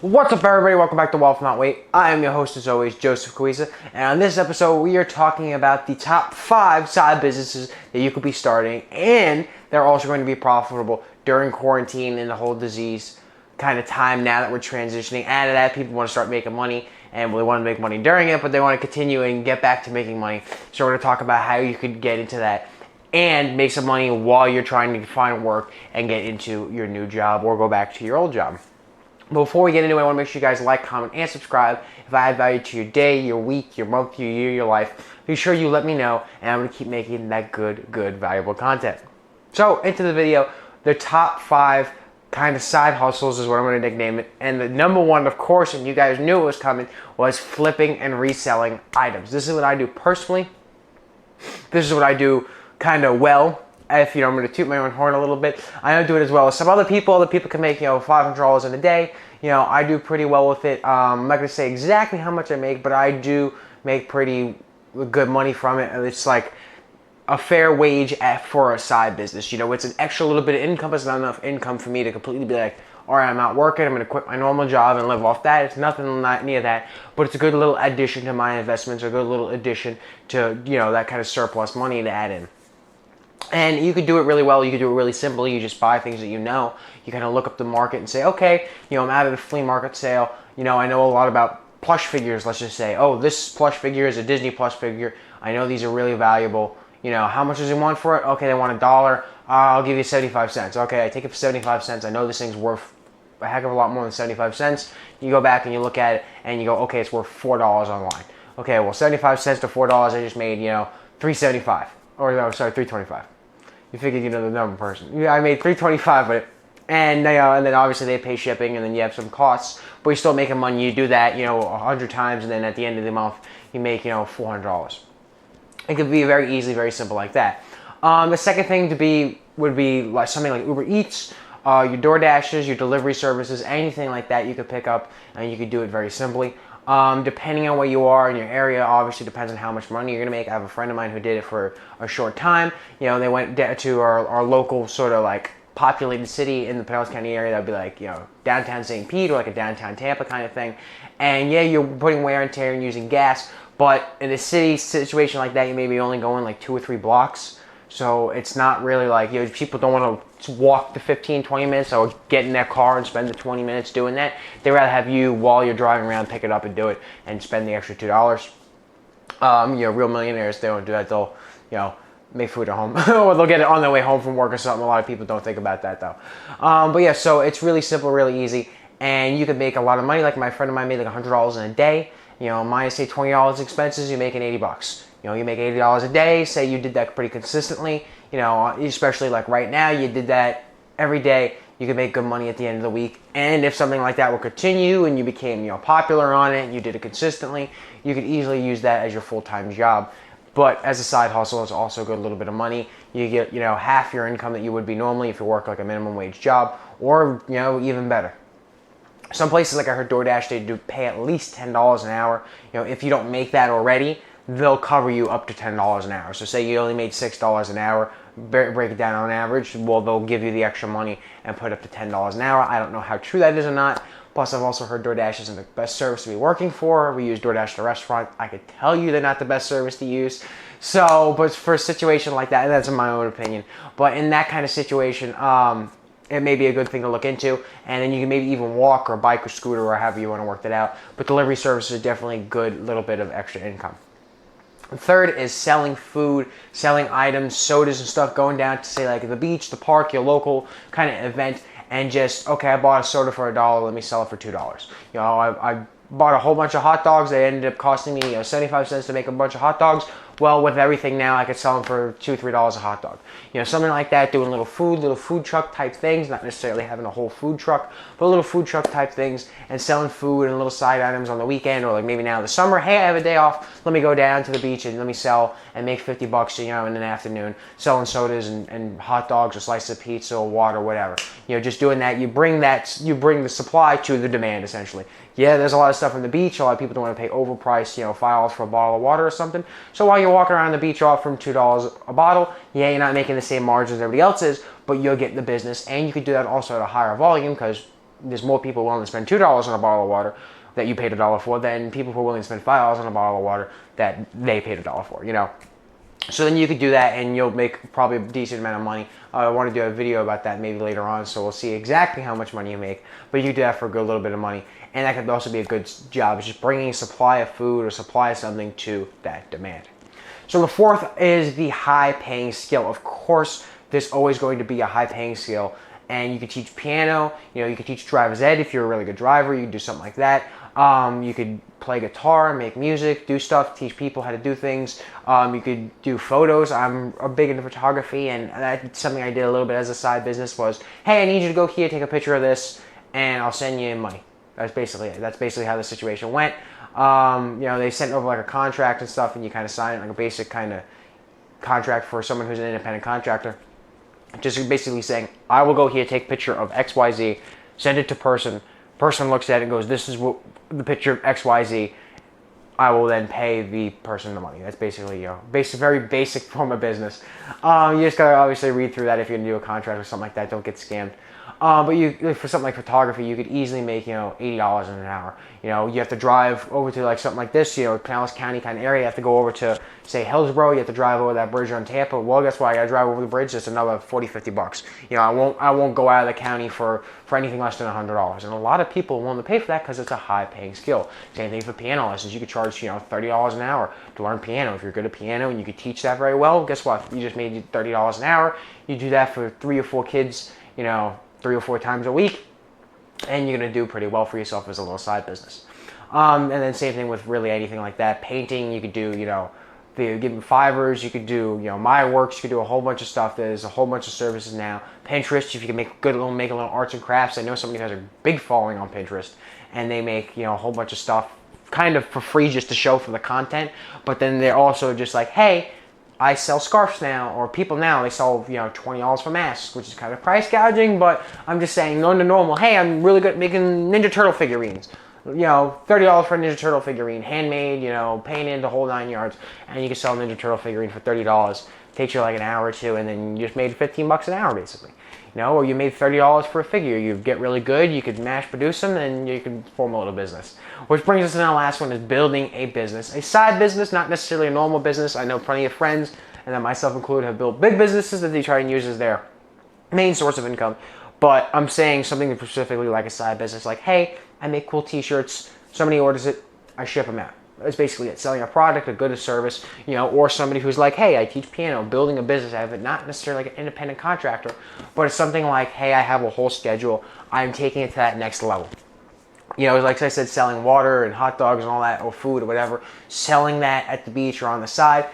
What's up, everybody? Welcome back to Wealth Not Weight. I am your host, as always, Joseph Kawisa, and on this episode, we are talking about the top 5 side businesses that you could be starting, and they're also going to be profitable during quarantine and the whole disease kind of time now that we're transitioning. Out of that, people want to start making money, and they want to make money during it, but they want to continue and get back to making money. So we're going to talk about how you could get into that and make some money while you're trying to find work and get into your new job or go back to your old job. Before we get into it, I want to make sure you guys like, comment, and subscribe. If I add value to your day, your week, your month, your year, your life, be sure you let me know, and I'm going to keep making that good, valuable content. So, into the video, the top 5 kind of side hustles is what I'm going to nickname it. And the number one, of course, and you guys knew it was coming, was flipping and reselling items. This is what I do personally. This is what I do kind of well. If I'm going to toot my own horn a little bit, I don't do it as well as some other people. Other people can make, $500 in a day. I do pretty well with it. I'm not going to say exactly how much I make, but I do make pretty good money from it. It's like a fair wage for a side business. It's an extra little bit of income. It's not enough income for me to completely be like, all right, I'm not working. I'm going to quit my normal job and live off that. It's nothing not near that, but it's a good little addition to my investments, a good little addition to, that kind of surplus money to add in. And you could do it really well. You could do it really simple. You just buy things that you know. You kind of look up the market and say, okay, I'm out of the flea market sale. I know a lot about plush figures. Let's just say, oh, this plush figure is a Disney plush figure. I know these are really valuable. How much does he want for it? Okay, they want $1. I'll give you 75 cents. Okay, I take it for 75 cents. I know this thing's worth a heck of a lot more than 75 cents. You go back and you look at it and you go, okay, it's worth $4 online. Okay, well, 75 cents to $4, I just made, $3.75. Or no, sorry, $3.25. You figured, the number person. I made $3.25 with it, and then obviously they pay shipping, and then you have some costs, but you're still making money. You do that, 100 times, and then at the end of the month, you make, $400. It could be very easy, very simple like that. The second thing would be like something like Uber Eats, your DoorDashes, your delivery services, anything like that you could pick up, and you could do it very simply. Depending on where you are in your area, obviously depends on how much money you're going to make. I have a friend of mine who did it for a short time. They went to our local sort of like populated city in the Pinellas County area. That would be like, downtown St. Pete or like a downtown Tampa kind of thing. And yeah, you're putting wear and tear and using gas, but in a city situation like that, you may be only going like 2 or 3 blocks. So it's not really like, people don't want to walk the 15, 20 minutes or get in their car and spend the 20 minutes doing that. They'd rather have you, while you're driving around, pick it up and do it and spend the extra $2. Real millionaires, they don't do that. They'll, make food at home or they'll get it on their way home from work or something. A lot of people don't think about that though. But yeah, so it's really simple, really easy. And you can make a lot of money. Like my friend of mine made like $100 in a day. Minus say $20 expenses, you're making $80. You make $80 a day. Say you did that pretty consistently. Especially like right now, you did that every day. You could make good money at the end of the week. And if something like that will continue and you became popular on it and you did it consistently, you could easily use that as your full-time job. But as a side hustle, it's also a good little bit of money. You get half your income that you would be normally if you work like a minimum wage job, or even better. Some places, like I heard DoorDash, they do pay at least $10 an hour. If you don't make that already, they'll cover you up to $10 an hour. So say you only made $6 an hour, break it down on average, well, they'll give you the extra money and put up to $10 an hour. I don't know how true that is or not. Plus, I've also heard DoorDash isn't the best service to be working for. We use DoorDash at the restaurant. I could tell you they're not the best service to use. So, but for a situation like that, that's in my own opinion. But in that kind of situation, it may be a good thing to look into, and then you can maybe even walk or bike or scooter or however you want to work that out. But delivery services are definitely a good little bit of extra income. Third is selling food, selling items, sodas and stuff, going down to say like the beach, the park, your local kind of event, and just, okay, I bought a soda for $1, let me sell it for $2. I bought a whole bunch of hot dogs. They ended up costing me 75 cents to make a bunch of hot dogs. Well, with everything now, I could sell them for $2, $3 a hot dog. Something like that, doing little food truck type things, not necessarily having a whole food truck, but little food truck type things, and selling food and little side items on the weekend, or like maybe now in the summer, hey, I have a day off, let me go down to the beach and let me sell and make $50, in an afternoon, selling sodas and hot dogs or slices of pizza or water, whatever. Just doing that, you bring the supply to the demand, essentially. Yeah, there's a lot of stuff on the beach. A lot of people don't want to pay overpriced, $5 for a bottle of water or something. So while you're walking around the beach offering $2 a bottle, yeah, you're not making the same margins as everybody else is, but you'll get the business. And you could do that also at a higher volume because there's more people willing to spend $2 on a bottle of water that you paid $1 for than people who are willing to spend $5 on a bottle of water that they paid $1 for, you know. So then you could do that and you'll make probably a decent amount of money. I want to do a video about that maybe later on, so we'll see exactly how much money you make. But you can do that for a good little bit of money. And that could also be a good job. It's just bringing a supply of food or supply of something to that demand. So the fourth is the high paying skill. Of course, there's always going to be a high paying skill. And you could teach piano, you know, you could teach driver's ed if you're a really good driver, you could do something like that. You could play guitar, make music, do stuff, teach people how to do things. You could do photos. I'm big into photography, and that's something I did a little bit as a side business was, hey, I need you to go here, take a picture of this, and I'll send you money. That's basically it. That's basically how the situation went. You know, they sent over like a contract and stuff, and you kind of sign it, like a basic kind of contract for someone who's an independent contractor. Just basically saying, I will go here, take a picture of XYZ, send it to person. Person looks at it and goes, this is what the picture of XYZ. I will then pay the person the money. That's basically, you know, very basic form of business. You just gotta obviously read through that if you're gonna do a contract or something like that. Don't get scammed. But you, for something like photography, you could easily make, you know, $80 an hour. You know, you have to drive over to like something like this, you know, Pinellas County kind of area. You have to go over to, say, Hillsborough. You have to drive over that bridge on Tampa. Well, guess what? I gotta drive over the bridge. It's another $40-50. You know, I won't go out of the county for anything less than $100. And a lot of people are willing to pay for that because it's a high-paying skill. Same thing for piano lessons. You could charge, you know, $30 an hour to learn piano. If you're good at piano and you could teach that very well, guess what? You just made $30 an hour. You do that for 3 or 4 kids, you know, 3 or 4 times a week, and you're gonna do pretty well for yourself as a little side business. And then same thing with really anything like that. Painting, you could do, you know, give them Fivers, you could do, you know, My Works, you could do a whole bunch of stuff. There's a whole bunch of services now. Pinterest, if you can make a little arts and crafts. I know somebody who has a big following on Pinterest, and they make, you know, a whole bunch of stuff kind of for free just to show for the content. But then they're also just like, hey, I sell scarves now, or people now, they sell, you know, $20 for masks, which is kind of price gouging, but I'm just saying, on the normal, hey, I'm really good at making Ninja Turtle figurines. You know, $30 for a Ninja Turtle figurine, handmade, you know, painted, the whole 9 yards, and you can sell a Ninja Turtle figurine for $30. Takes you like an hour or two, and then you just made $15 an hour, basically. You know, or you made $30 for a figure. You get really good, you could mass produce them, and you can form a little business. Which brings us to the last one, is building a business. A side business, not necessarily a normal business. I know plenty of friends, and then myself included, have built big businesses that they try and use as their main source of income. But I'm saying something specifically like a side business, like, hey, I make cool t-shirts, somebody orders it, I ship them out. That's basically it. Selling a product, a good service, you know, or somebody who's like, hey, I teach piano, building a business out of it, not necessarily like an independent contractor, but it's something like, hey, I have a whole schedule, I'm taking it to that next level. You know, like I said, selling water and hot dogs and all that, or food or whatever, selling that at the beach or on the side,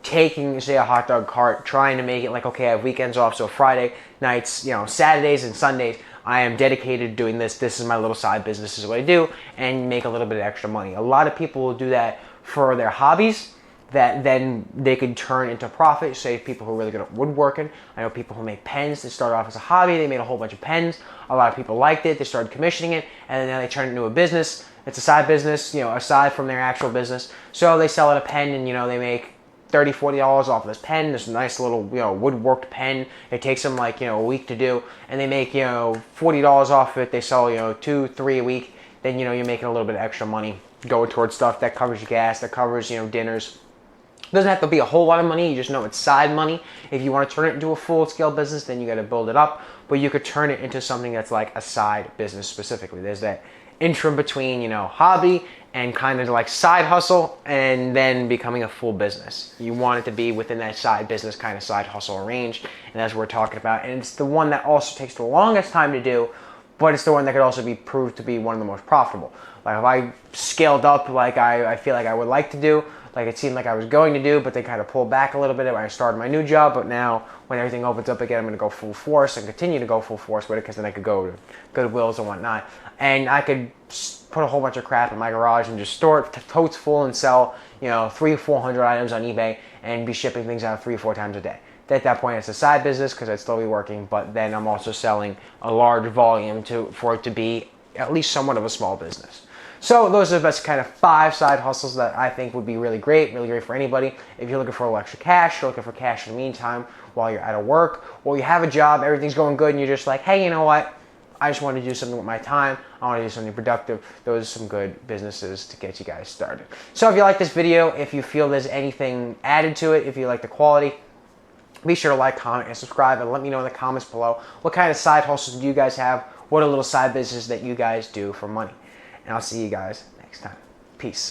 taking, say, a hot dog cart, trying to make it like, okay, I have weekends off, so Friday nights, you know, Saturdays and Sundays, I am dedicated to doing this. This is my little side business. This is what I do, and make a little bit of extra money. A lot of people will do that for their hobbies that then they could turn into profit. Say people who are really good at woodworking. I know people who make pens. They started off as a hobby. They made a whole bunch of pens. A lot of people liked it. They started commissioning it, and then they turned it into a business. It's a side business, you know, aside from their actual business. So they sell it a pen, and, you know, they make $30, $40 off of this pen, this nice little, you know, woodworked pen. It takes them like, you know, a week to do, and they make, you know, $40 off of it. They sell, you know, 2, 3 a week. Then, you know, you're making a little bit of extra money going towards stuff that covers your gas, that covers, you know, dinners. It doesn't have to be a whole lot of money. You just know it's side money. If you want to turn it into a full-scale business, then you got to build it up. But you could turn it into something that's like a side business specifically. There's that interim between, you know, hobby and kind of like side hustle, and then becoming a full business. You want it to be within that side business kind of side hustle range, and that's what we're talking about. And it's the one that also takes the longest time to do, but it's the one that could also be proved to be one of the most profitable. Like if I scaled up like I feel like I would like to do, like it seemed like I was going to do, but they kind of pulled back a little bit when I started my new job. But now when everything opens up again, I'm going to go full force and continue to go full force with it, because then I could go to Goodwills and whatnot. And I could put a whole bunch of crap in my garage and just store it totes full and sell, you know, 300 or 400 items on eBay and be shipping things out 3 or 4 times a day. At that point, it's a side business because I'd still be working, but then I'm also selling a large volume for it to be at least somewhat of a small business. So those are the best kind of 5 side hustles that I think would be really great for anybody. If you're looking for a little extra cash, you're looking for cash in the meantime while you're out of work, or you have a job, everything's going good, and you're just like, hey, you know what? I just want to do something with my time. I want to do something productive. Those are some good businesses to get you guys started. So if you like this video, if you feel there's anything added to it, if you like the quality, be sure to like, comment, and subscribe, and let me know in the comments below what kind of side hustles do you guys have. What are little side businesses that you guys do for money? And I'll see you guys next time. Peace.